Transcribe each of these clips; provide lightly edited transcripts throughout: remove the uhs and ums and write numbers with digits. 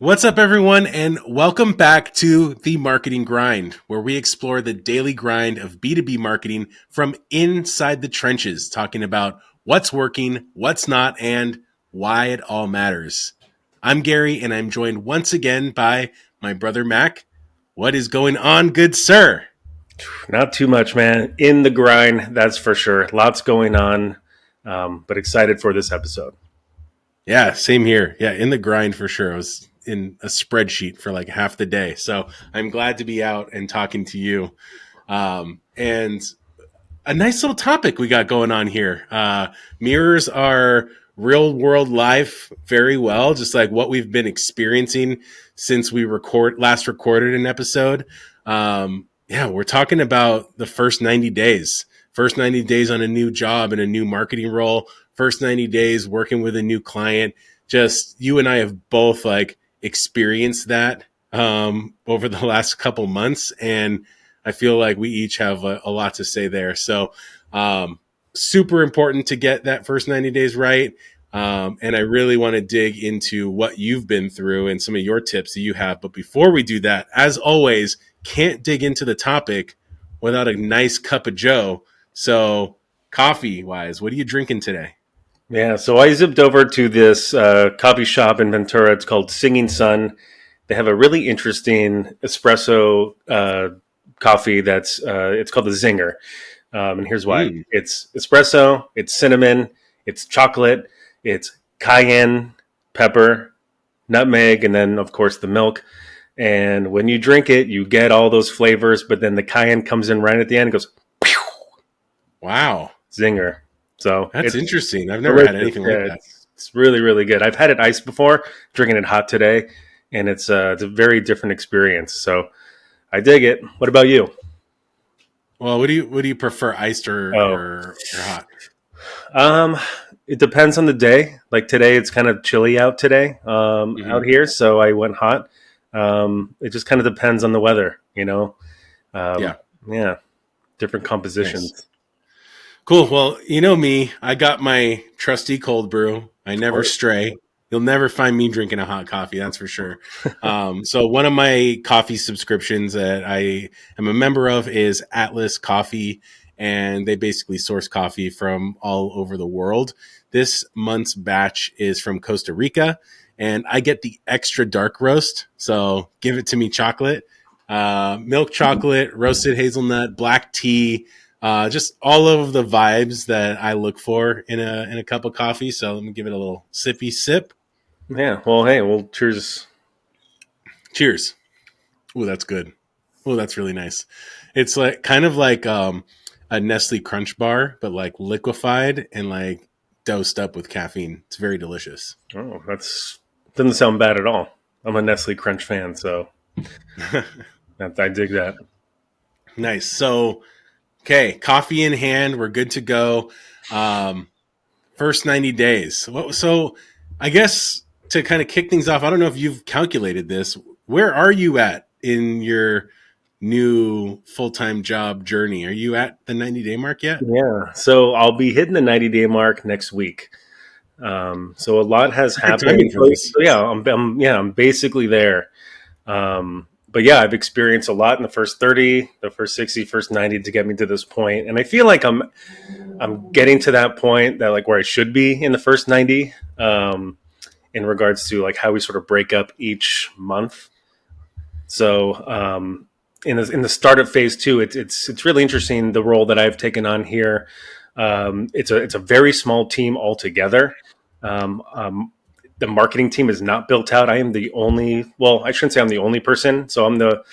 What's up, everyone, and welcome back to The Marketing Grind, where we explore the daily grind of B2B marketing from inside the trenches, talking about what's working, what's not, and why it all matters. I'm Gary, and I'm joined once again by my brother Mack. What is going on, good sir? Not too much, man. In the grind, that's for sure. Lots going on, but excited for this episode. Yeah, same here. Yeah, in the grind for sure. I was in a spreadsheet for like half the day. So I'm glad to be out and talking to you. And a nice little topic we got going on here. Mirrors our real world life very well, just like what we've been experiencing since we last recorded an episode. Yeah, we're talking about the first 90 days. First 90 days on a new job and a new marketing role. First 90 days working with a new client. Just you and I have both like experienced that over the last couple months, and I feel like we each have a lot to say there. So, super important to get that first 90 days right. And I really want to dig into what you've been through and some of your tips that you have. But before we do that, as always, can't dig into the topic without a nice cup of Joe. So, coffee wise, what are you drinking today? Yeah, so I zipped over to this coffee shop in Ventura. It's called Singing Sun. They have a really interesting espresso coffee that's it's called the Zinger. And here's why. Mm. It's espresso, it's cinnamon, it's chocolate, it's cayenne pepper, nutmeg, and then, of course, the milk. And when you drink it, you get all those flavors, but then the cayenne comes in right at the end and goes, pew, Wow. zinger. So That's it's interesting. I've never had delicious. anything like Yeah, that. it's really, really good. I've had it iced before, drinking it hot today, and it's a very different experience. So I dig it. What about you? Well, what do you prefer, iced Oh, or hot? um, it depends on the day. Like today, it's kind of chilly out today, Hmm. out here, so I went hot. It just kind of depends on the weather, you know. Yeah. Yeah, different Nice. compositions. Cool. Well, you know me. I got my trusty cold brew. I Of never course. stray. You'll never find me drinking a hot coffee, that's for sure. So one of my coffee subscriptions that I am a member of is Atlas Coffee, and they basically source coffee from all over the world. This month's batch is from Costa Rica, and I get the extra dark roast. So give it to me chocolate, milk chocolate, roasted hazelnut, black tea, just all of the vibes that I look for in a cup of coffee. So let me give it a little sippy sip. Yeah. Well, hey, well, cheers. Cheers. Oh, that's good. Oh, that's really nice. It's like kind of like a Nestle Crunch bar, but like liquefied and like dosed up with caffeine. It's very delicious. Oh, that's doesn't sound bad at all. I'm a Nestle Crunch fan, so I dig that. Nice. So, okay, coffee in hand, we're good to go. Um, First 90 days. So, I guess to kind of kick things off, I don't know if you've calculated this. Where are you at in your new full time job journey? Are you at the 90-day mark yet? Yeah. So I'll be hitting the 90-day mark next week. So a lot has Good happened. timing for So, this. so yeah, I'm basically there. But yeah, I've experienced a lot in the first 30, the first 60, first 90 to get me to this point. And I feel like I'm getting to that point that like where I should be in the first 90, in regards to like how we sort of break up each month. So in the startup phase too, it's really interesting the role that I've taken on here. It's a very small team altogether. Um, um, the marketing team is not built out. I am the only, well, I shouldn't say I'm the only person. So I'm the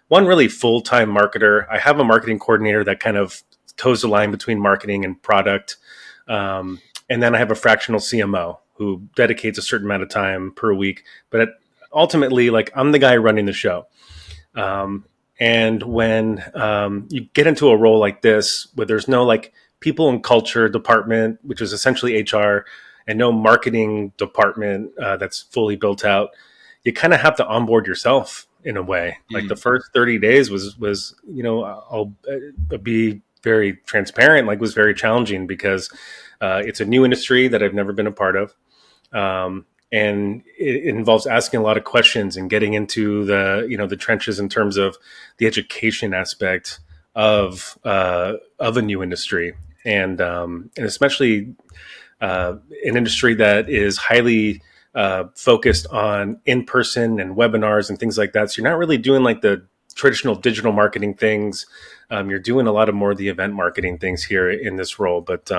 one really full time marketer. I have a marketing coordinator that kind of toes the line between marketing and product. And then I have a fractional CMO who dedicates a certain amount of time per week. But ultimately, like I'm the guy running the show. Um, and when you get into a role like this, where there's no like people and culture department, which is essentially HR, and no marketing department that's fully built out, you kind of have to onboard yourself in a way. Like the Mm. first 30 days was I'll be very transparent, like was very challenging because it's a new industry that I've never been a part of. and it involves asking a lot of questions and getting into the trenches in terms of the education aspect of a new industry, and especially an industry that is highly focused on in person and webinars and things like that. So you're not really doing like the traditional digital marketing things. You're doing a lot of more of the event marketing things here in this role, but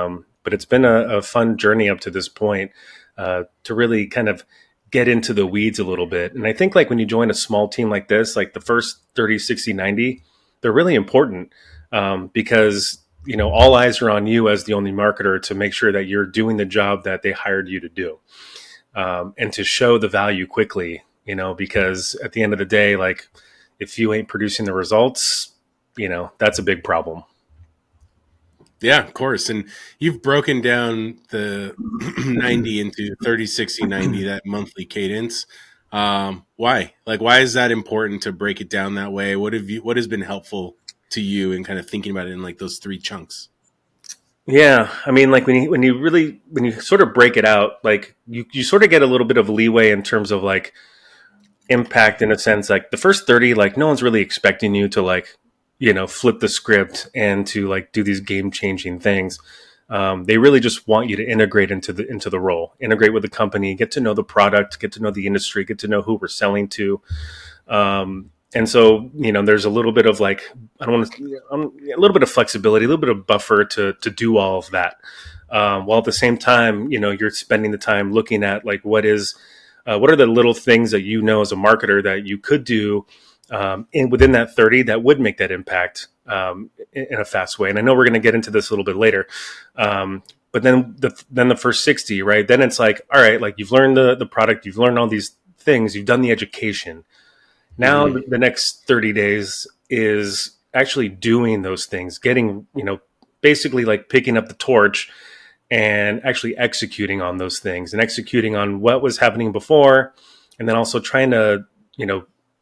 it's been a fun journey up to this point to really kind of get into the weeds a little bit. And I think like when you join a small team like this, like the first 30, 60, 90, they're really important because all eyes are on you as the only marketer to make sure that you're doing the job that they hired you to do, and to show the value quickly. Because at the end of the day, like if you ain't producing the results, that's a big problem. Yeah, of course. And you've broken down the 90 into 30, 60, 90, that monthly cadence. Why? Like, why is that important to break it down that way? What has been helpful to you in kind of thinking about it in like those three chunks? Yeah, I mean, like when you sort of break it out, like you sort of get a little bit of leeway in terms of like impact, in a sense. Like the first 30, like no one's really expecting you to like flip the script and to like do these game changing things. They really just want you to integrate into the role, integrate with the company, get to know the product, get to know the industry, get to know who we're selling to. And so, there's a little bit of like, I don't want to, a little bit of flexibility, a little bit of buffer to do all of that. While at the same time, you're spending the time looking at like, what are the little things that, as a marketer that you could do within that 30 that would make that impact in a fast way. And I know we're going to get into this a little bit later. But then the first 60, right? Then it's like, all right, like you've learned the product, you've learned all these things, you've done the education. Now Mm-hmm. the next 30 days is actually doing those things, getting, basically like picking up the torch and actually executing on those things and executing on what was happening before. And then also trying to,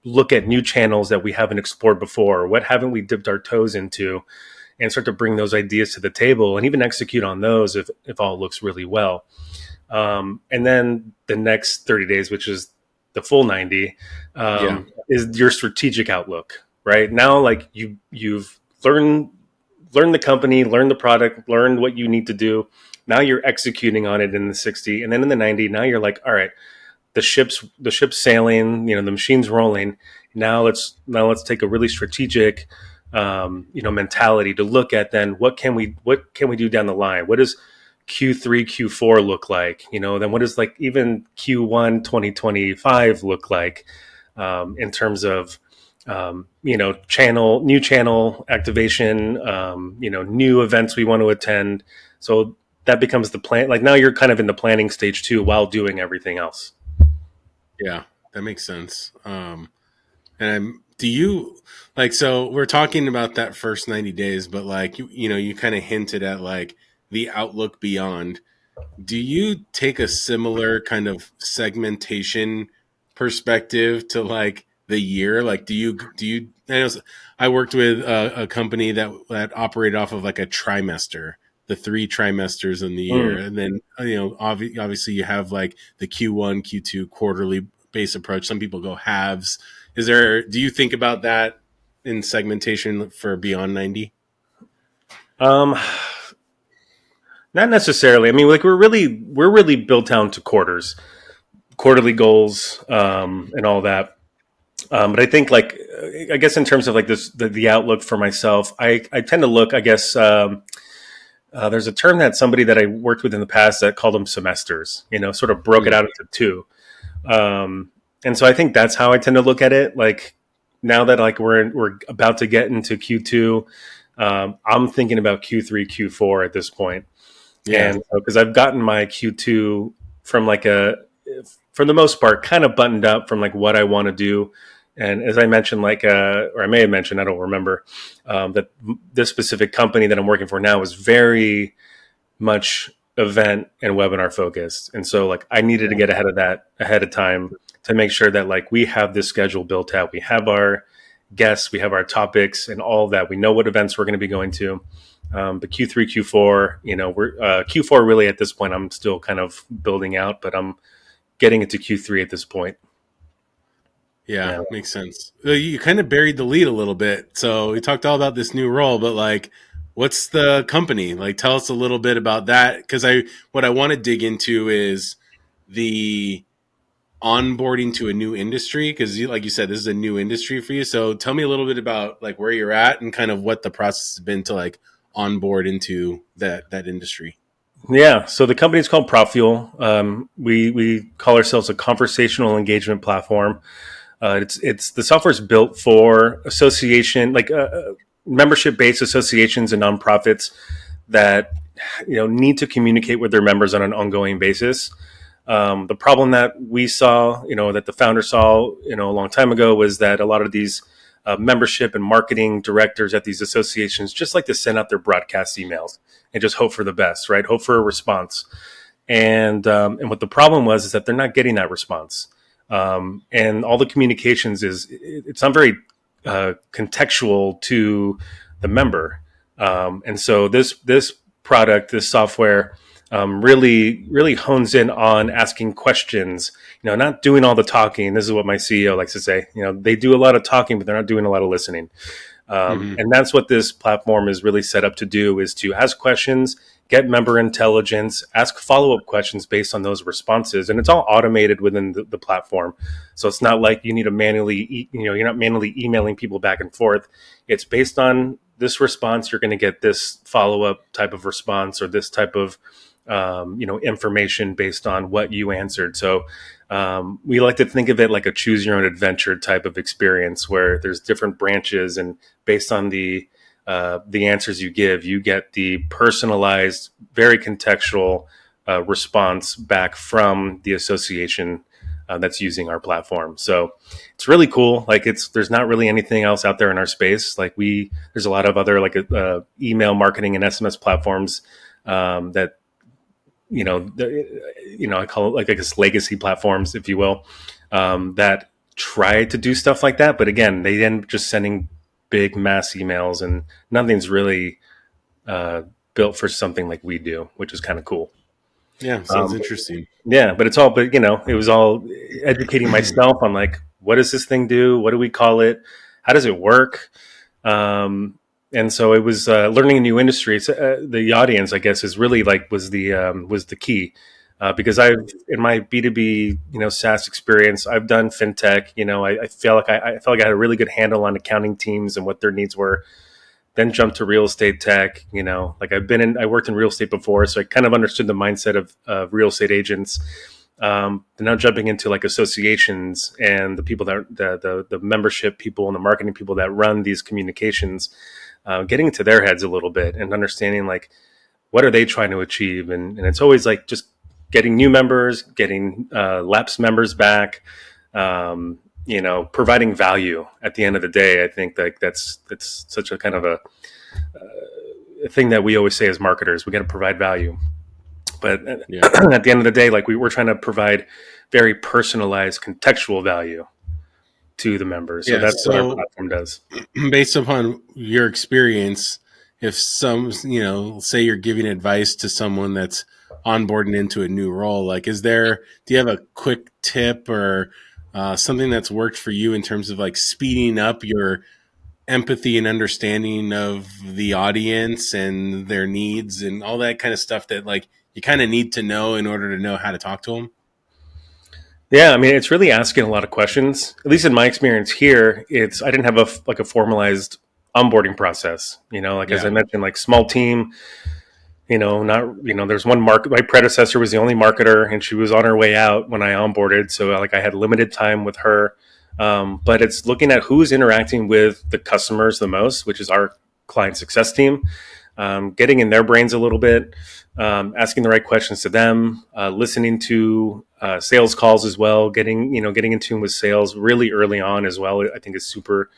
look at new channels that we haven't explored before. What haven't we dipped our toes into, and start to bring those ideas to the table and even execute on those if all looks really well. And then the next 30 days, which is the full 90, Yeah. is your strategic outlook, right? Now, like you've learned the company, learned the product, learned what you need to do. Now you're executing on it in the 60. And then in the 90, now you're like, all right, the ship's sailing, the machine's rolling. Now let's take a really strategic mentality to look at then what can we do down the line? What does Q3, Q4 look like? Then what does like even Q1 2025 look like in terms of new channel activation, new events we want to attend. So that becomes the plan. Like now you're kind of in the planning stage too, while doing everything else. Yeah, that makes sense. Do you like, so we're talking about that first 90 days, but like, you kind of hinted at like the outlook beyond. Do you take a similar kind of segmentation perspective to like the year? Like, I know I worked with a company that operated off of like a trimester, the three trimesters in the year. Mm. And then, obviously you have like the Q1, Q2 quarterly base approach. Some people go halves. Do you think about that in segmentation for beyond 90? Um, Not necessarily. I mean, like we're really built down to quarterly goals, and all that. But I think like I guess in terms of like this the outlook for myself, I tend to look. I guess there's a term that somebody that I worked with in the past that called them semesters. Sort of broke it Mm, out into two. And so I think that's how I tend to look at it. Like now that like we're about to get into Q2, I'm thinking about Q3, Q4 at this point. yeah. And because I've gotten my Q2 from like for the most part, kind of buttoned up from like what I want to do. And as I mentioned, like, or I may have mentioned, I don't remember, that this specific company that I'm working for now is very much event and webinar focused. And so like I needed to get ahead of time to make sure that like we have this schedule built out. We have our guests, we have our topics and all of that. We know what events we're going to be going to. But Q3, Q4, we're Q4 really at this point. I'm still kind of building out, but I'm getting into Q3 at this point. Yeah, Yeah. makes sense. You kind of buried the lead a little bit. So we talked all about this new role, but like, what's the company? Like, tell us a little bit about that. Because what I want to dig into is the onboarding to a new industry. Because, like you said, this is a new industry for you. So tell me a little bit about like where you're at and kind of what the process has been to like onboard into that industry. Yeah. So the company is called PropFuel. We call ourselves a conversational engagement platform. It's the software is built for association, like membership based associations and nonprofits that need to communicate with their members on an ongoing basis. The problem that we saw, that the founder saw, a long time ago, was that a lot of these membership and marketing directors at these associations just like to send out their broadcast emails and just hope for the best, right? Hope for a response. And what the problem was is that they're not getting that response. And all the communications it's not very contextual to the member. And so this product, this software, really hones in on asking questions. Not doing all the talking. This is what my CEO likes to say. They do a lot of talking, but they're not doing a lot of listening. Mm-hmm. And that's what this platform is really set up to do: is to ask questions, get member intelligence, ask follow-up questions based on those responses. And it's all automated within the platform. So it's not like you need to you're not manually emailing people back and forth. It's based on this response, you're going to get this follow-up type of response, or this type of information based on what you answered. So we like to think of it like a choose your own adventure type of experience, where there's different branches, and based on the answers you give, you get the personalized, very contextual response back from the association that's using our platform. So it's really cool. Like there's not really anything else out there in our space. Like there's a lot of other like email marketing and SMS platforms that I call it like, I guess, legacy platforms, if you will, that try to do stuff like that. But again, they end just sending big mass emails, and nothing's really built for something like we do, which is kind of cool. Yeah, sounds interesting. Yeah, but it was all educating myself on like, what does this thing do? What do we call it? How does it work? And so it was learning a new industry. It's, the audience, I guess, is really like was the key, because I've in my B2B SaaS experience, I've done fintech. I feel like I felt like I had a really good handle on accounting teams and what their needs were. Then jumped to real estate tech. Like I worked in real estate before, so I kind of understood the mindset of real estate agents. Now jumping into like associations and the people that the membership people and the marketing people that run these communications, getting into their heads a little bit and understanding like what are they trying to achieve, and it's always like just getting new members, getting lapsed members back, providing value at the end of the day. I think like that's such a kind of a thing that we always say as marketers: we got to provide value. But Yeah. at the end of the day, like we're trying to provide very personalized, contextual value to the members. So Yeah. that's what our So platform does. based upon your experience, if say you're giving advice to someone that's onboarding into a new role, like, do you have a quick tip or something that's worked for you in terms of like speeding up your empathy and understanding of the audience and their needs and all that kind of stuff that like you kind of need to know in order to know how to talk to them? Yeah, I mean, it's really asking a lot of questions. At least in my experience here, I didn't have a formalized onboarding process. Like as Yeah. I mentioned, like small team. Not there's one my predecessor was the only marketer, and she was on her way out when I onboarded. So like I had limited time with her. But it's looking at who's interacting with the customers the most, which is our client success team. Getting in their brains a little bit, asking the right questions to them, listening to sales calls as well, getting in tune with sales really early on as well. I think is super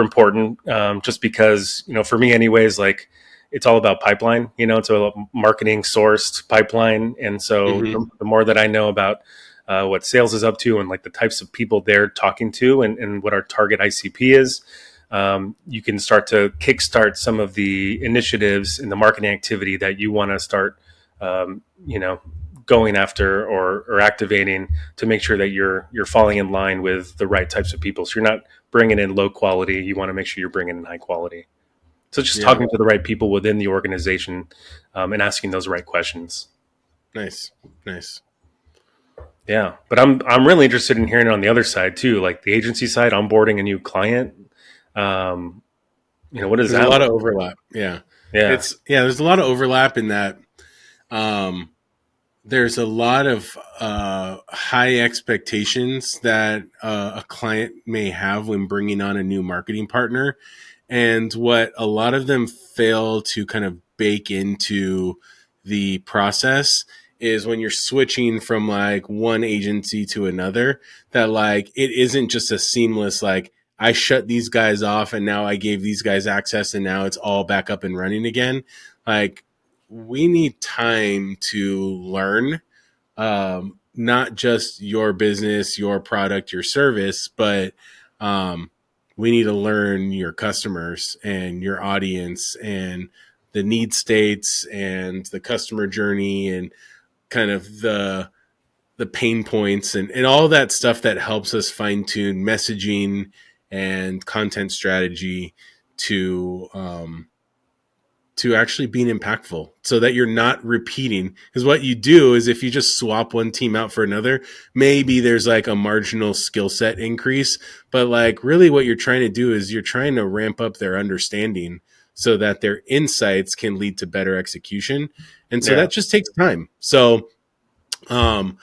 important, just because for me anyways, like it's all about pipeline. It's a marketing sourced pipeline, and so Mm-hmm. the more that I know about what sales is up to and like the types of people they're talking to, and what our target ICP is, you can start to kickstart some of the initiatives in the marketing activity that you want to start, going going after or activating to make sure that you're falling in line with the right types of people. So you're not bringing in low quality. You want to make sure you're bringing in high quality. So just Yeah. talking to the right people within the organization, and asking those right questions. Nice. Nice. Yeah, but I'm really interested in hearing it on the other side too, like the agency side, onboarding a new client. Um, what does There's a that lot of look? overlap. Yeah. Yeah, There's a lot of overlap in that. Um, there's a lot of high expectations that a client may have when bringing on a new marketing partner. And what a lot of them fail to kind of bake into the process is when you're switching from like one agency to another, that like it isn't just a seamless, like, I shut these guys off and now I gave these guys access and now it's all back up and running again. Like, we need time to learn, not just your business, your product, your service, but um, we need to learn your customers and your audience and the need states and the customer journey and kind of the pain points and all that stuff that helps us fine tune messaging and content strategy to actually being impactful so that you're not repeating. Because what you do is if you just swap one team out for another, maybe there's like a marginal skill set increase. But like really what you're trying to do is you're trying to ramp up their understanding so that their insights can lead to better execution. And so yeah, that just takes time. So, um,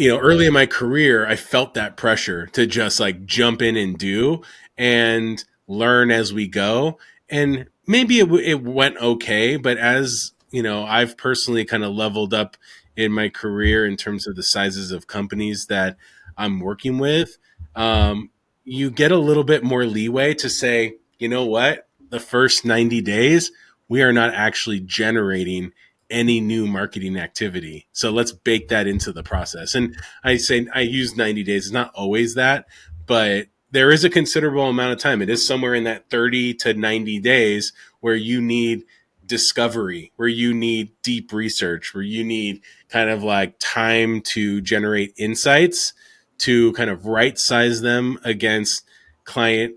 early in my career, I felt that pressure to just like jump in and do and learn as we go. And maybe it went okay, but as I've personally kind of leveled up in my career in terms of the sizes of companies that I'm working with. Um, you get a little bit more leeway to say, you know what, the first 90 days, we are not actually generating any new marketing activity. So let's bake that into the process. And I say I use 90 days. It's not always that, but there is a considerable amount of time. It is somewhere in that 30 to 90 days where you need discovery, where you need deep research, where you need kind of like time to generate insights to kind of right size them against client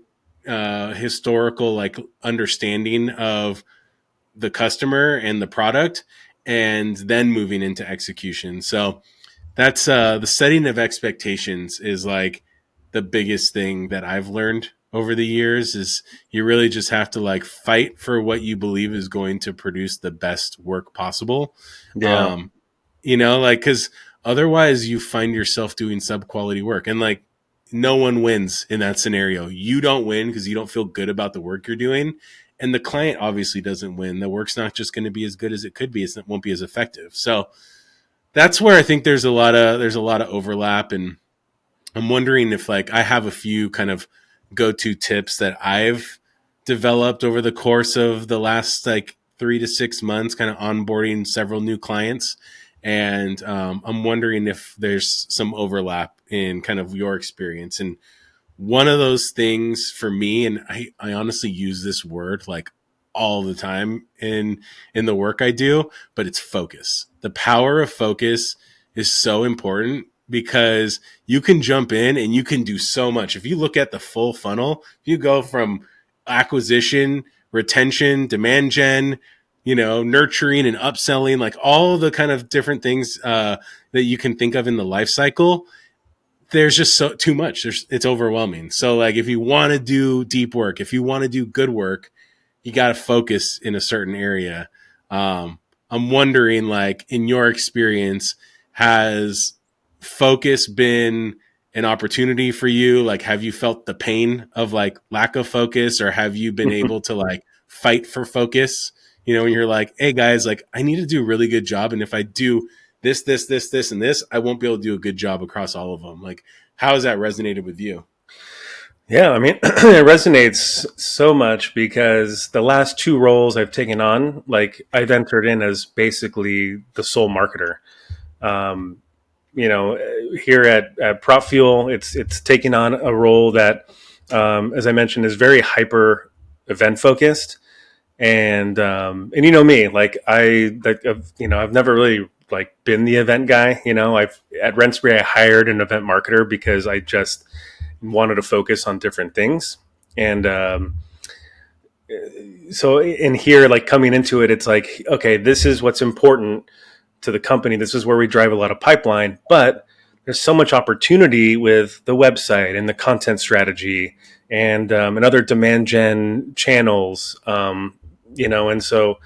historical like understanding of the customer and the product, and then moving into execution. So that's the setting of expectations is like the biggest thing that I've learned over the years is you really just have to like fight for what you believe is going to produce the best work possible. yeah, Um, like, because otherwise you find yourself doing sub quality work and like no one wins in that scenario. You don't win because you don't feel good about the work you're doing. And the client obviously doesn't win. The work's not just going to be as good as it could be. It won't be as effective. So that's where I think there's a lot of overlap, and I'm wondering if like I have a few kind of go-to tips that I've developed over the course of the last like 3 to 6 months, kind of onboarding several new clients, and I'm wondering if there's some overlap in kind of your experience. And one of those things for me, and I honestly use this word like all the time in the work I do, but it's focus. The power of focus is so important because you can jump in and you can do so much. If you look at the full funnel, if you go from acquisition, retention, demand gen, nurturing and upselling, like all the kind of different things that you can think of in the life cycle, there's just so too much. It's overwhelming. So like if you want to do deep work, if you want to do good work, you got to focus in a certain area. I'm wondering, like in your experience, has focus been an opportunity for you? Like, have you felt the pain of like lack of focus, or have you been able to like fight for focus? When you're like, hey guys, like I need to do a really good job, and if I do this, and this, I won't be able to do a good job across all of them. Like, how has that resonated with you? yeah. I mean, it resonates so much because the last two roles I've taken on, like I've entered in as basically the sole marketer. Um, here at Prop Fuel, it's taking on a role that, as I mentioned, is very hyper event focused. And me, like I've never really like been the event guy. I've at Rentspray I hired an event marketer because I just wanted to focus on different things. And so in here, like coming into it, it's like, okay, this is what's important to the company. This is where we drive a lot of pipeline, but there's so much opportunity with the website and the content strategy and other demand gen channels. And so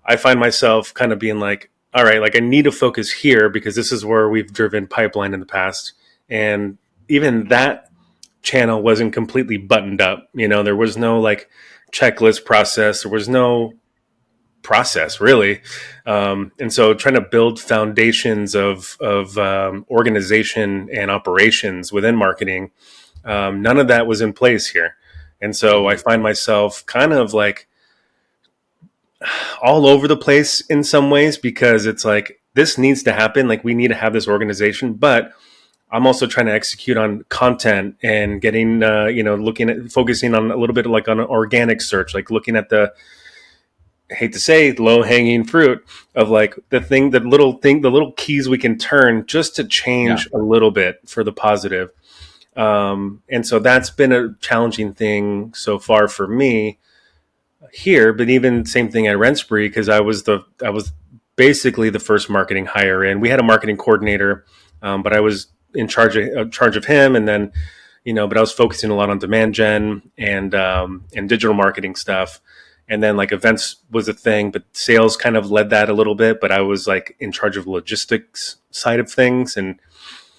I find myself kind of being like, all right, like I need to focus here because this is where we've driven pipeline in the past. And even that channel wasn't completely buttoned up. There was no like checklist process. There was no process really. And so trying to build foundations of organization and operations within marketing, none of that was in place here. And so I Mhm. find myself kind of like all over the place in some ways because it's like this needs to happen. Like we need to have this organization, but I'm also trying to execute on content and getting, looking at focusing on a little bit like on an organic search, like looking at the, I hate to say, low hanging fruit of like the little keys we can turn just to Yeah. change a little bit for the positive. And so that's been a challenging thing so far for me here, but even same thing at Rentspray because I was basically the first marketing hire in. We had a marketing coordinator, but I was in charge of him, and then but I was focusing a lot on demand gen and digital marketing stuff, and then like events was a thing, but sales kind of led that a little bit. But I was like in charge of logistics side of things, and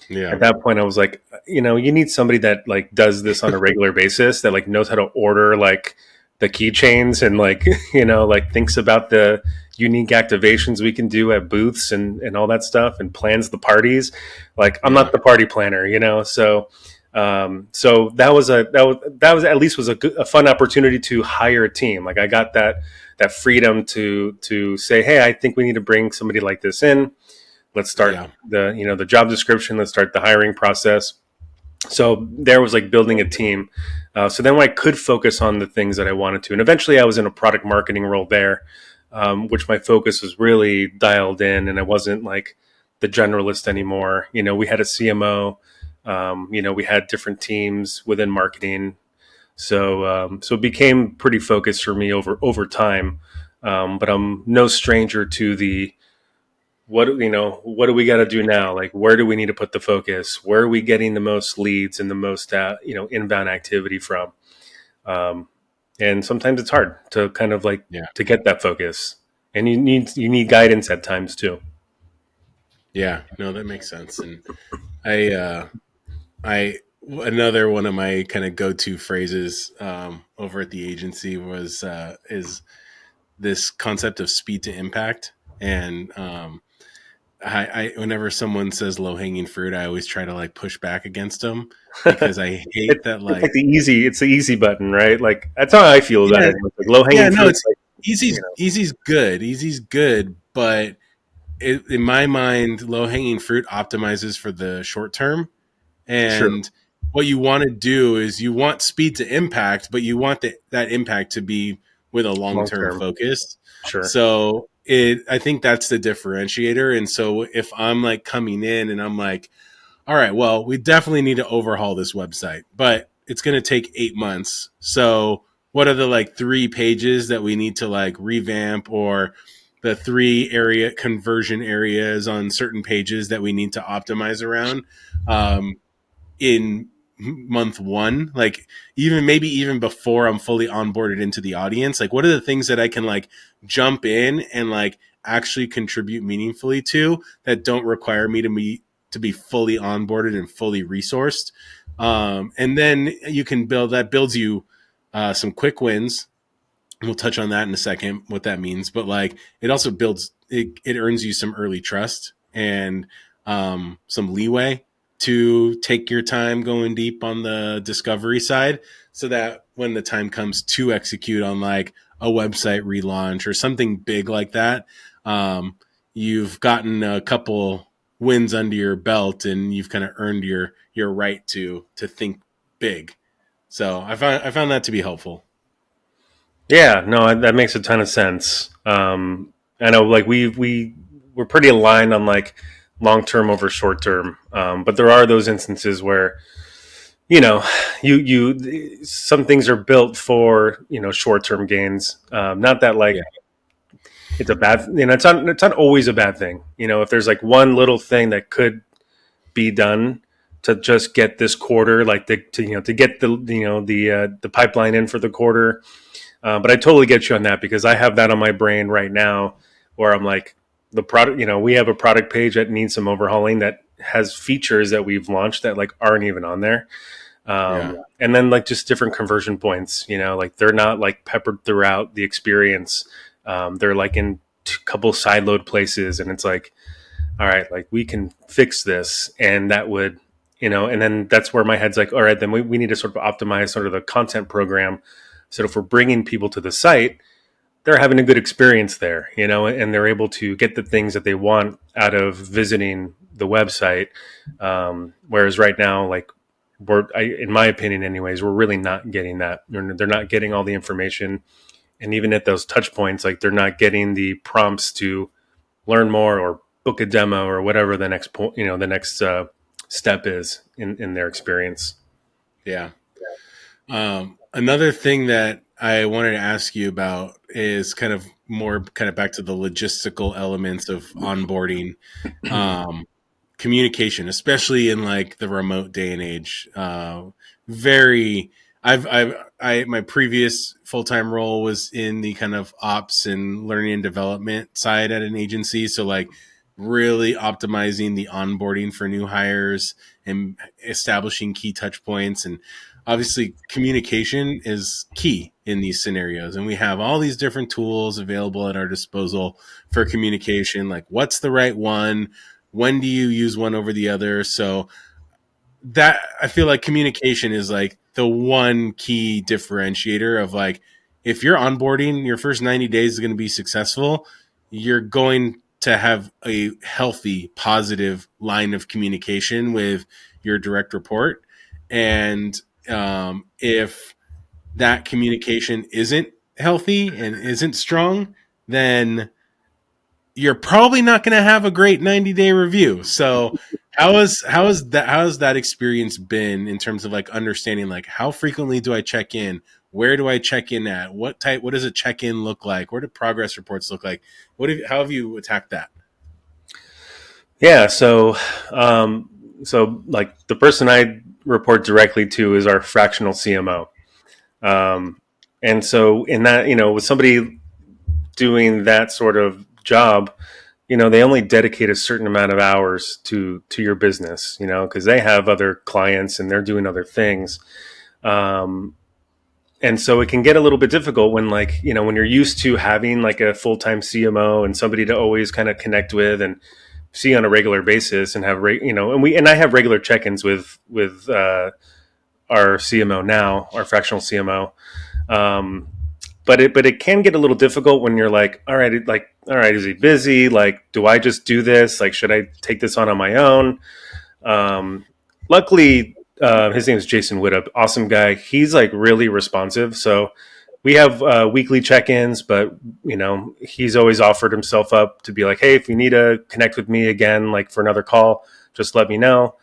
Yeah. at that point I was like, you need somebody that like does this on a regular basis, that like knows how to order like the keychains and like like thinks about the unique activations we can do at booths and all that stuff and plans the parties. Like I'm Yeah. not the party planner, so that was at least was a fun opportunity to hire a team. Like I got that freedom to say, hey, I think we need to bring somebody like this in. Let's start Yeah. the job description. Let's start the hiring process. So there was like building a team. So then I could focus on the things that I wanted to. And eventually I was in a product marketing role there, which my focus was really dialed in, and I wasn't like the generalist anymore. We had a CMO, we had different teams within marketing. So it became pretty focused for me over time. But I'm no stranger to the what do we got to do now, like where do we need to put the focus, where are we getting the most leads and the most inbound activity from. Um, and sometimes it's hard to kind of like Yeah. to get that focus, and you need guidance at times too. Yeah. No, that makes sense. And I, another one of my kind of go-to phrases over at the agency is this concept of speed to impact. And whenever someone says low hanging fruit, I always try to like push back against them because I hate that It's like like it's the easy button, right? Like that's how I feel about yeah it. It's like low yeah hanging no fruit. it's Like, easy's good, but in my mind, low hanging fruit optimizes for the short term. true, And what you want to do is you want speed to impact, but you want that impact to be with a long long term term, focus. sure, So I think that's the differentiator. And so if I'm like coming in and I'm like, all right, well, we definitely need to overhaul this website, but it's going to take 8 months. So what are the like 3 pages that we need to like revamp, or the 3 area conversion areas on certain pages that we need to optimize around? In month one, like even maybe even before I'm fully onboarded into the audience, like what are the things that I can like jump in and like actually contribute meaningfully to, that don't require me to be fully onboarded and fully resourced. And then you can builds you some quick wins. We'll touch on that in a second, what that means. But like it also it earns you some early trust and some leeway to take your time going deep on the discovery side, so that when the time comes to execute on like a website relaunch or something big like that, um, you've gotten a couple wins under your belt and you've kind of earned your right to think big. So I found that to be helpful. yeah, no, that makes a ton of sense. I know, like we're we're pretty aligned on like long term over short term. But there are those instances where you know some things are built for short term gains. Not that like Yeah. it's a bad, it's not always a bad thing. If there's like one little thing that could be done to just get this quarter, like to get the pipeline in for the quarter. But I totally get you on that because I have that on my brain right now, where I'm like the product. We have a product page that needs some overhauling that has features that we've launched that like aren't even on there. Yeah. And then like just different conversion points, like they're not like peppered throughout the experience. They're like in a couple sideload places, and it's like, all right, like we can fix this, and that would, and then that's where my head's like, all right, then we need to sort of optimize sort of the content program. So if we're bringing people to the site, they're having a good experience there, and they're able to get the things that they want out of visiting the website. Whereas right now, like in my opinion, anyways, we're really not getting that. They're not getting all the information, and even at those touch points, like they're not getting the prompts to learn more or book a demo or whatever the next point, the next step is in their experience. Yeah. Another thing that I wanted to ask you about is kind of more kind of back to the logistical elements of onboarding, um, communication, especially in like the remote day and age. Very, my previous full time role was in the kind of ops and learning and development side at an agency. So like really optimizing the onboarding for new hires and establishing key touch points, and obviously communication is key in these scenarios, and we have all these different tools available at our disposal for communication, like what's the right one, when do you use one over the other. So that, I feel like communication is like the one key differentiator of like, if you're onboarding, your first 90 days is going to be successful, you're going to have a healthy positive line of communication with your direct report. And if that communication isn't healthy and isn't strong, then you're probably not going to have a great 90-day review. So how has that experience been in terms of like understanding, like how frequently do I check in? Where do I check in at? What does a check-in look like? Where do progress reports look like? How have you attacked that? Yeah. So like the person I report directly to is our fractional CMO. And so in that, with somebody doing that sort of job, they only dedicate a certain amount of hours to your business, because they have other clients and they're doing other things. Um, and so it can get a little bit difficult when like, when you're used to having like a full-time CMO and somebody to always kind of connect with and see on a regular basis and have, and I have regular check-ins with our CMO now, our fractional CMO. Um, but it can get a little difficult when you're like, all right, is he busy? Like, do I just do this? Like, should I take this on my own? Um, Luckily, his name is Jason Widup, awesome guy. He's like really responsive. So we have weekly check-ins, but he's always offered himself up to be like, hey, if you need to connect with me again, like for another call, just let me know.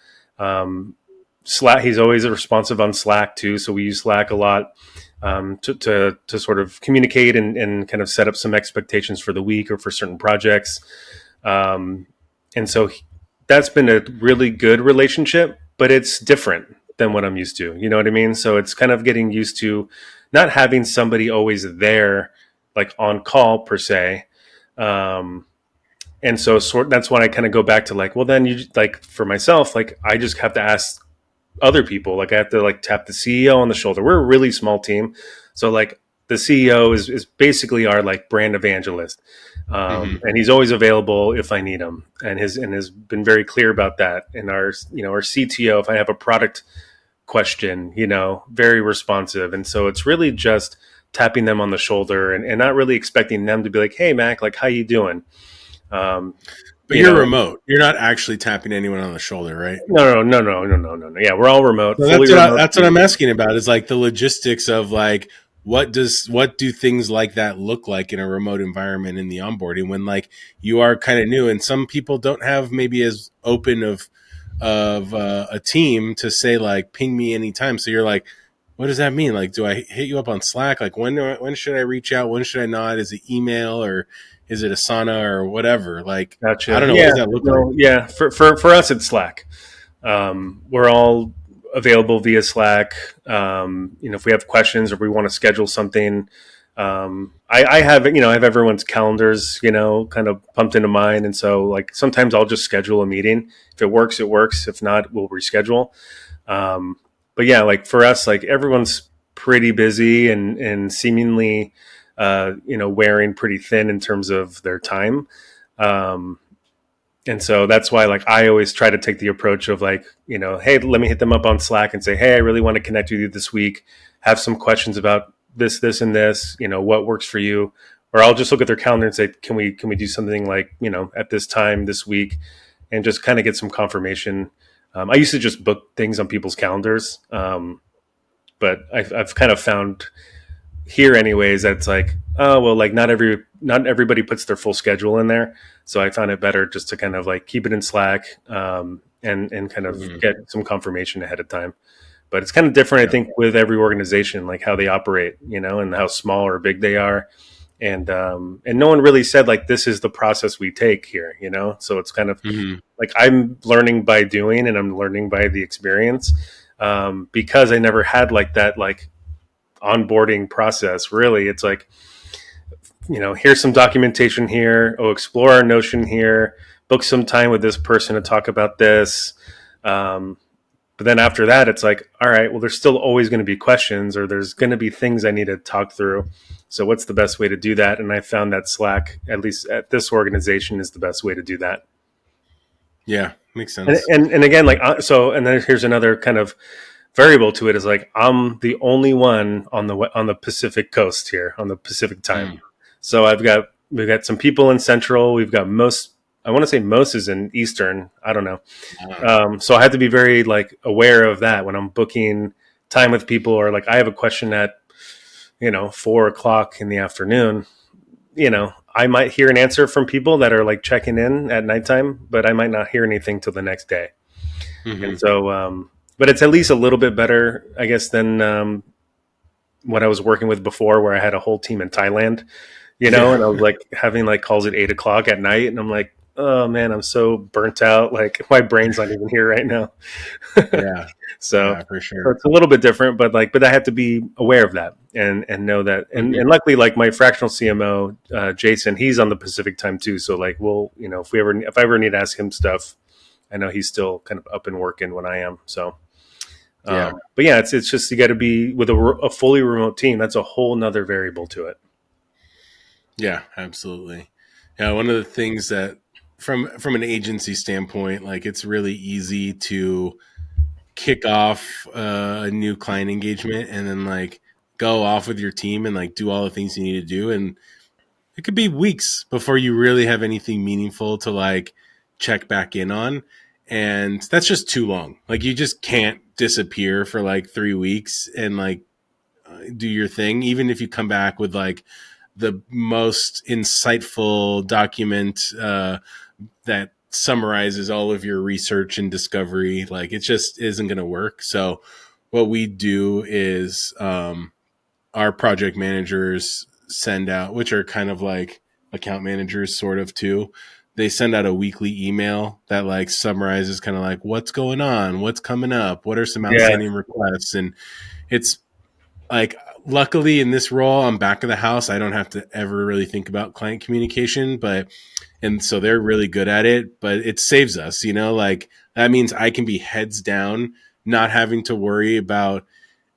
Slack, he's always responsive on Slack too, so we use Slack a lot to sort of communicate and kind of set up some expectations for the week or for certain projects. And so that's been a really good relationship, but it's different than what I'm used to. You know what I mean? So it's kind of getting used to not having somebody always there, like on call per se. And so that's when I kind of go back to like, well, then you like for myself, like I just have to ask other people. Like I have to like tap the CEO on the shoulder. We're a really small team, so like the CEO is basically our like brand evangelist, Mm-hmm. and he's always available if I need him, and has been very clear about that. And our CTO, if I have a product question, very responsive, and so it's really just tapping them on the shoulder and not really expecting them to be like, hey Mac, like how you doing? Um, But you're remote. You're not actually tapping anyone on the shoulder, right? no. Yeah, we're all remote, So fully remote that's what I'm team. asking about, is like the logistics of like what do things like that look like in a remote environment in the onboarding when like you are kind of new and some people don't have maybe as open of a team to say like ping me anytime. So you're like, what does that mean? Like, do I hit you up on Slack? Like, when should I reach out? When should I not? Is it email or is it Asana or whatever? Like, I Gotcha. don't know. What Yeah. does that look like? No. Yeah. For us, it's Slack. We're all available via Slack. If we have questions or we want to schedule something, I have I have everyone's calendars, kind of pumped into mine, and so like sometimes I'll just schedule a meeting. If it works, it works. If not, we'll reschedule. Um, but yeah, like for us, like everyone's pretty busy and seemingly, wearing pretty thin in terms of their time. Um, and so that's why like I always try to take the approach of like, hey, let me hit them up on Slack and say, hey, I really want to connect with you this week. Have some questions about this, and this, what works for you. Or I'll just look at their calendar and say, can we do something like, at this time this week, and just kind of get some confirmation. I used to just book things on people's calendars. But I've kind of found here anyways that's like, oh well, like not everybody puts their full schedule in there, so I found it better just to kind of like keep it in Slack, and kind of Mhm. get some confirmation ahead of time. But it's kind of different, I Yeah. think, with every organization, like how they operate, and how small or big they are. And no one really said like this is the process we take here, so it's kind of Mhm. like I'm learning by doing and I'm learning by the experience, because I never had like that like onboarding process. Really, it's like, here's some documentation here. Oh, explore our Notion here. Book some time with this person to talk about this. Um, but then after that, it's like, all right, well, there's still always going to be questions or there's going to be things I need to talk through. So what's the best way to do that? And I found that Slack, at least at this organization, is the best way to do that. Yeah. Makes And sense. and, and again, like and then here's another kind of variable to it is like I'm the only one on the Pacific coast here on the Pacific time. Mm. So we've got some people in Central. We've got most. I want to say most is in Eastern. I don't know. Ah. So I have to be very like aware of that when I'm booking time with people, or like I have a question at 4 o'clock in the afternoon. I might hear an answer from people that are like checking in at nighttime, but I might not hear anything till the next day. And Mhm. so, but it's at least a little bit better, I guess, than what I was working with before, where I had a whole team in Thailand, Yeah. and I was like having like calls at 8 o'clock at night, and I'm like, oh man, I'm so burnt out. Like my brain's not even here right now. Yeah. so, Yeah, for so sure. it's a little bit different, but I have to be aware of that and know that, and Mhm. luckily, like my fractional CMO, Jason, he's on the Pacific time too. So like, we'll, if I ever need to ask him stuff, I know he's still kind of up and working when I am. So, Yeah. but yeah, it's just you got to be with a fully remote team. That's a whole nother variable to it. Yeah, absolutely. Yeah, one of the things that from an agency standpoint, like it's really easy to kick off a new client engagement and then like go off with your team and like do all the things you need to do, and it could be weeks before you really have anything meaningful to like check back in on, and that's just too long. Like you just can't disappear for like 3 weeks and like do your thing, even if you come back with like the most insightful document that summarizes all of your research and discovery. Like it just isn't going to work. So what we do is our project managers send out, which are kind of like account managers sort of too. They send out a weekly email that like summarizes kind of like what's going on, what's coming up, what are some Yeah, outstanding requests, and it's like luckily in this role I'm back of the house. I don't have to ever really think about client communication, but and so they're really good at it, but it saves us, like that means I can be heads down, not having to worry about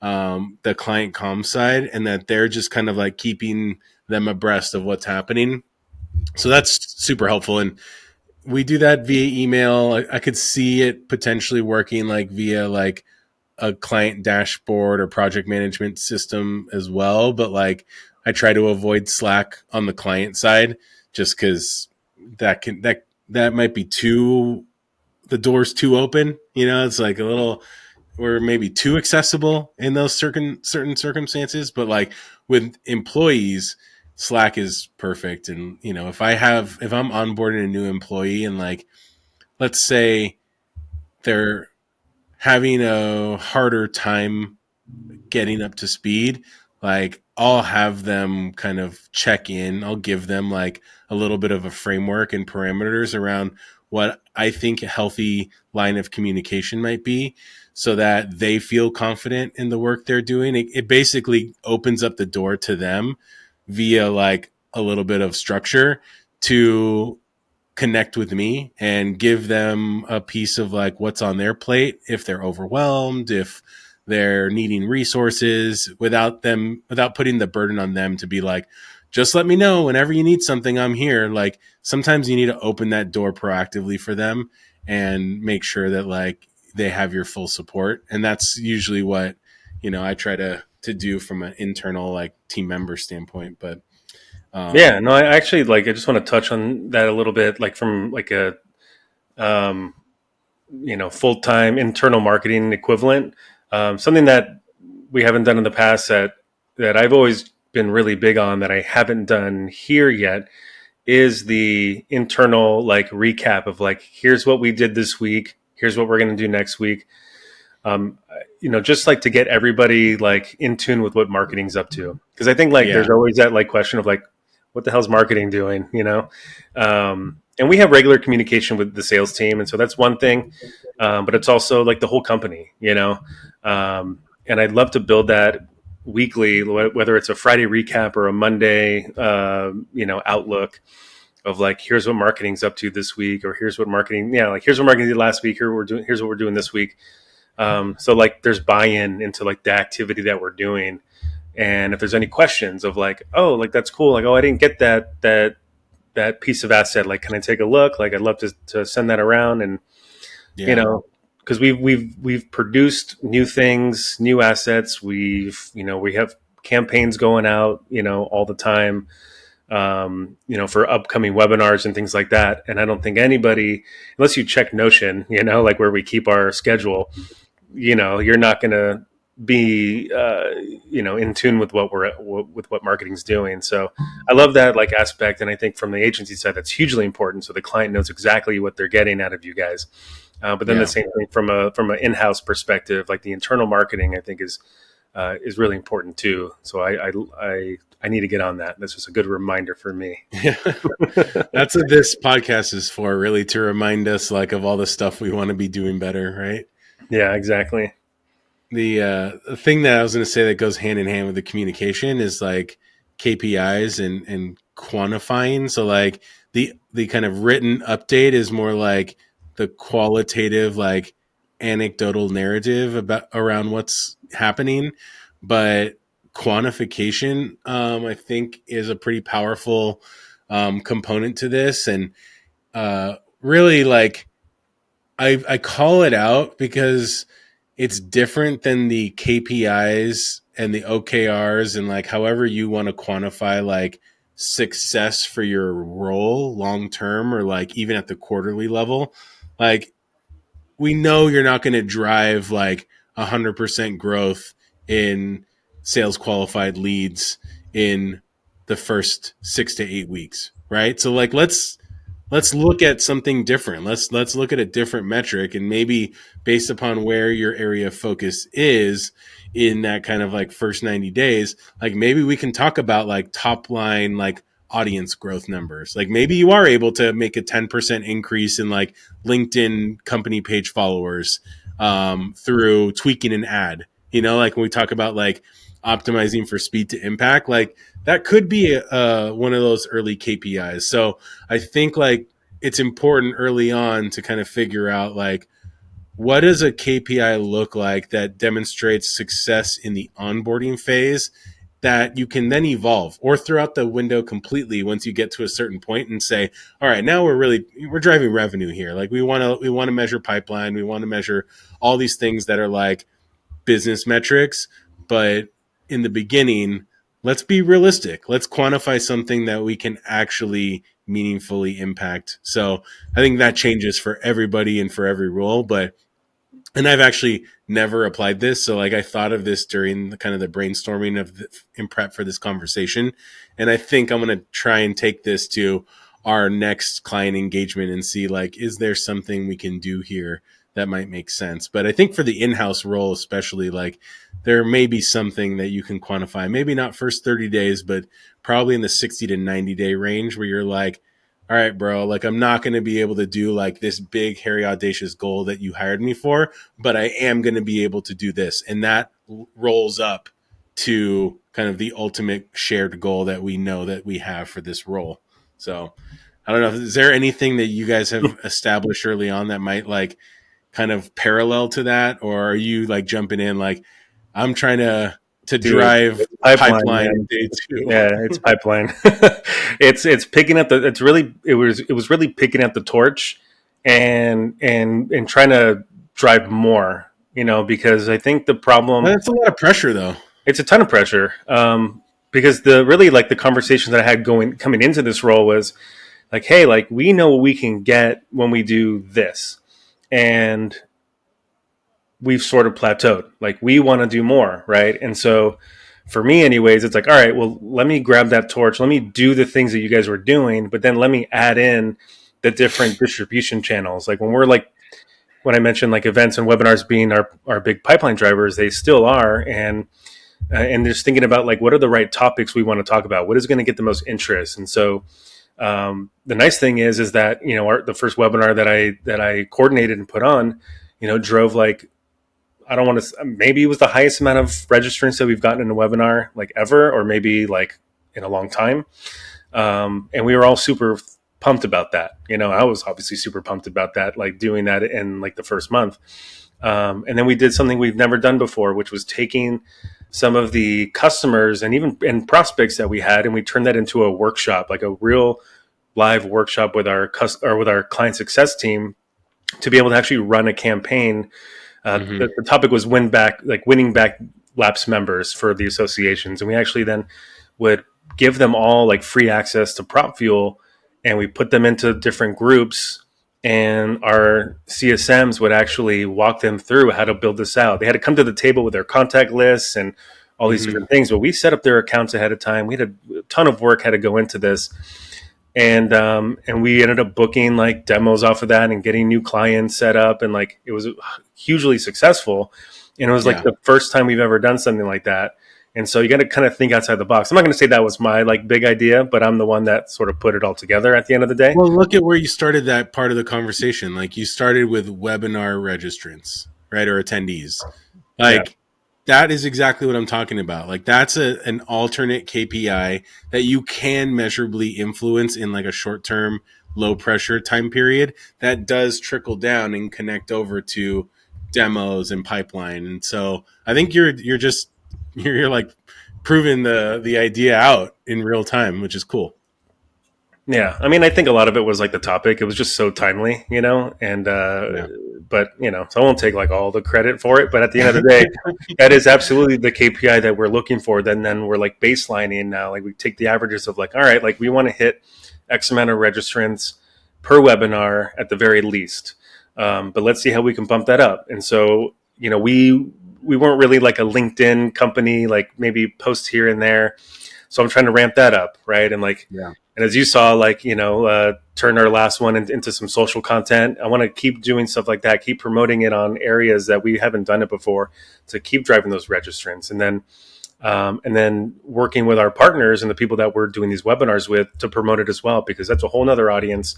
the client comm side, and that they're just kind of like keeping them abreast of what's happening. So that's super helpful. And we do that via email. I could see it potentially working like via like a client dashboard or project management system as well. But like I try to avoid Slack on the client side just because that might be too the door's too open. It's like a little we're maybe too accessible in those certain circumstances, but like with employees, Slack is perfect. And if I'm onboarding a new employee and like let's say they're having a harder time getting up to speed, like I'll have them kind of check in. I'll give them like a little bit of a framework and parameters around what I think a healthy line of communication might be so that they feel confident in the work they're doing. It basically opens up the door to them via like a little bit of structure to connect with me and give them a piece of like what's on their plate if they're overwhelmed, if they're needing resources without putting the burden on them to be like, just let me know whenever you need something, I'm here. Like sometimes you need to open that door proactively for them and make sure that like they have your full support. And that's usually what, I try to do from an internal like team member standpoint. But Yeah, no, I actually like. I just want to touch on that a little bit, like from like a um, full time internal marketing equivalent. Something that we haven't done in the past that I've always been really big on that I haven't done here yet is the internal like recap of like here's what we did this week, here's what we're going to do next week. um, just like to get everybody like in tune with what marketing's up to. Because I think like yeah, there's always that like question of like, what the hell's marketing doing? And we have regular communication with the sales team, and so that's one thing. But it's also like the whole company, and I'd love to build that weekly, whether it's a Friday recap or a Monday, outlook of like, here's what marketing's up to this week, or here's what marketing, like here's what marketing did last week. Here's what we're doing this week. So like there's buy-in into like the activity that we're doing. And if there's any questions of like, oh, like that's cool. Like, oh, I didn't get that piece of asset. Like, can I take a look? Like, I'd love to send that around. And, yeah, because we've produced new things, new assets. We have campaigns going out, all the time, for upcoming webinars and things like that. And I don't think anybody, unless you check Notion, like where we keep our schedule, you're not going to be in tune with what marketing's doing. So I love that like aspect, and I think from the agency side that's hugely important, so the client knows exactly what they're getting out of you guys. But then the yeah. same thing from an in-house perspective, like the internal marketing I think is really important too. So I need to get on that. That's just a good reminder for me. Yeah. That's what this podcast is for, really, to remind us like of all the stuff we want to be doing better, right? Yeah, exactly. The thing that I was going to say that goes hand in hand with the communication is like KPIs and quantifying. So like the kind of written update is more like the qualitative, like anecdotal narrative about around what's happening, but quantification, I think, is a pretty powerful component to this, and really like I call it out because it's different than the KPIs and the OKRs and like however you want to quantify like success for your role long term or like even at the quarterly level. Like we know you're not going to drive like 100% growth in sales qualified leads in the first 6 to 8 weeks, right? So like let's look at something different. Let's look at a different metric, and maybe based upon where your area of focus is in that kind of like first 90 days, like maybe we can talk about like top line like audience growth numbers. Like maybe you are able to make a 10% increase in like LinkedIn company page followers through tweaking an ad. Like when we talk about like optimizing for speed to impact, like that could be one of those early KPIs. So I think like it's important early on to kind of figure out like what does a KPI look like that demonstrates success in the onboarding phase that you can then evolve or throw out the window completely once you get to a certain point and say, all right, now we're driving revenue here. Like we want to measure pipeline, we want to measure all these things that are like business metrics, but in the beginning, let's be realistic. Let's quantify something that we can actually meaningfully impact. So I think that changes for everybody and for every role, but and I've actually never applied this. So like I thought of this during the kind of the brainstorming of in prep for this conversation. And I think I'm going to try and take this to our next client engagement and see like, is there something we can do here that might make sense? But I think for the in-house role, especially like there may be something that you can quantify, maybe not first 30 days, but probably in the 60 to 90 day range where you're like, all right, bro, like I'm not going to be able to do like this big, hairy, audacious goal that you hired me for, but I am going to be able to do this. And that rolls up to kind of the ultimate shared goal that we know that we have for this role. So I don't know. Is there anything that you guys have established early on that might like kind of parallel to that? Or are you like jumping in like, I'm trying to Dude, drive it's pipeline, pipeline man. day two? Yeah, it's pipeline. It's picking up the. It's really it was really picking up the torch, and trying to drive more. Because I think the problem, That's a lot of pressure though. it's a ton of pressure. Because the really like the conversation that I had coming into this role was like, hey, like we know what we can get when we do this, and we've sort of plateaued. Like we want to do more, right? And so for me anyways, it's like, all right, well, let me grab that torch. Let me do the things that you guys were doing, but then let me add in the different distribution channels. Like when I mentioned like events and webinars being our big pipeline drivers, they still are. And just thinking about like, what are the right topics we want to talk about? What is going to get the most interest? And so the nice thing is that, the first webinar that I coordinated and put on, drove like, I don't want to. Maybe it was the highest amount of registrants that we've gotten in a webinar like ever, or maybe like in a long time. And we were all super pumped about that. I was obviously super pumped about that, like doing that in like the first month. And then we did something we've never done before, which was taking some of the customers and even and prospects that we had, and we turned that into a workshop, like a real live workshop with our client success team to be able to actually run a campaign. Mm-hmm. The topic was winning back lapsed members for the associations, and we actually then would give them all like free access to Prop Fuel, and we put them into different groups, and our CSMs would actually walk them through how to build this out. They had to come to the table with their contact lists and all these Mm-hmm. different things, but we set up their accounts ahead of time. We had a ton of work had to go into this, and we ended up booking like demos off of that and getting new clients set up, and like it was hugely successful, and it was like Yeah. the first time we've ever done something like that. And so you got to kind of think outside the box. I'm not going to say that was my like big idea, but I'm the one that sort of put it all together at the end of the day. Well, look at where you started that part of the conversation. Like you started with webinar registrants, right? Or attendees. Yeah. Like that is exactly what I'm talking about. Like that's an alternate KPI that you can measurably influence in like a short term, low pressure time period that does trickle down and connect over to demos and pipeline. And so I think you're just you're like proving the idea out in real time, which is cool. Yeah, I mean, I think a lot of it was like the topic. It was just so timely, and Yeah. but so I won't take like all the credit for it. But at the end of the day, that is absolutely the KPI that we're looking for. Then we're like baselining now. Like we take the averages of like, all right, like we want to hit X amount of registrants per webinar at the very least. But let's see how we can bump that up. And so we weren't really like a LinkedIn company, like maybe post here and there. So I'm trying to ramp that up, right? And like, Yeah. and as you saw, like turn our last one into some social content. I want to keep doing stuff like that, keep promoting it on areas that we haven't done it before, to keep driving those registrants, and then working with our partners and the people that we're doing these webinars with to promote it as well, because that's a whole nother audience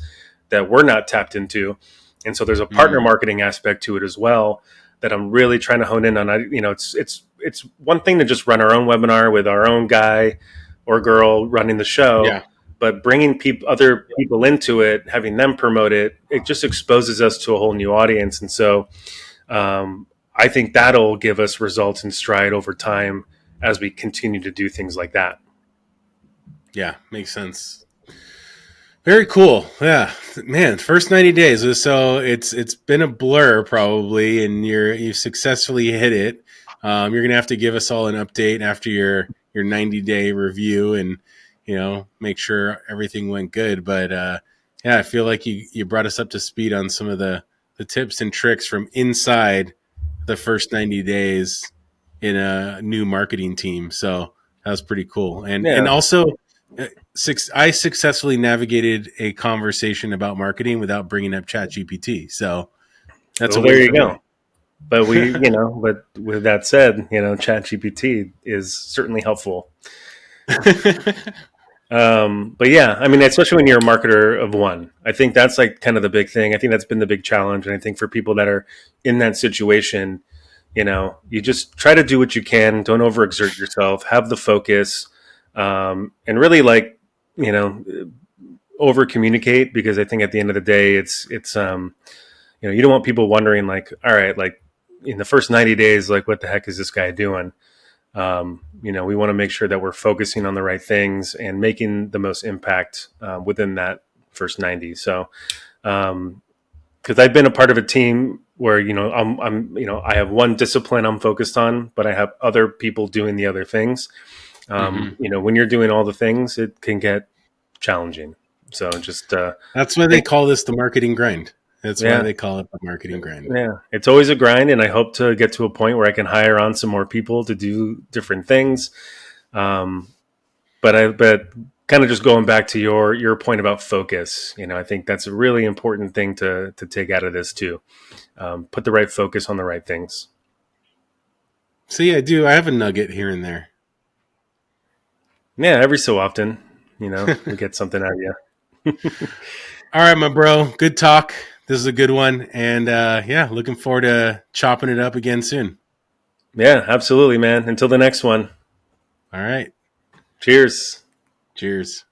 that we're not tapped into. And so there's a partner Mm. marketing aspect to it as well that I'm really trying to hone in on. It's one thing to just run our own webinar with our own guy or girl running the show, Yeah. but bringing other people into it, having them promote it, it just exposes us to a whole new audience. And so I think that'll give us results in stride over time as we continue to do things like that. Yeah. Makes sense. Very cool. Yeah, man. First 90 days. So it's been a blur probably, and you've successfully hit it. You're gonna have to give us all an update after your 90-day review, and make sure everything went good. But yeah, I feel like you brought us up to speed on some of the tips and tricks from inside the first 90 days in a new marketing team. So that was pretty cool. And Yeah. also, I successfully navigated a conversation about marketing without bringing up ChatGPT. So that's a Well, win there you for me. go. But but with that said, ChatGPT is certainly helpful. But yeah, I mean, especially when you're a marketer of one, I think that's like kind of the big thing. I think that's been the big challenge. And I think for people that are in that situation, you just try to do what you can. Don't overexert yourself. Have the focus, and really you know, over communicate, because I think at the end of the day, you don't want people wondering like, all right, like in the first 90 days, like what the heck is this guy doing? We want to make sure that we're focusing on the right things and making the most impact within that first 90. So, because I've been a part of a team where I have one discipline I'm focused on, but I have other people doing the other things. Hmm. When you're doing all the things, it can get challenging. So just That's why they think, call this the marketing grind. That's why yeah, they call it the marketing grind. yeah, it's always a grind, and I hope to get to a point where I can hire on some more people to do different things. Um, but kind of just going back to your point about focus, I think that's a really important thing to take out of this too. Put the right focus on the right things. So yeah, I do. I have a nugget here and there. Yeah, every so often, we get something out of you. All right, my bro. Good talk. This is a good one. And yeah, looking forward to chopping it up again soon. Yeah, absolutely, man. Until the next one. All right. Cheers. Cheers.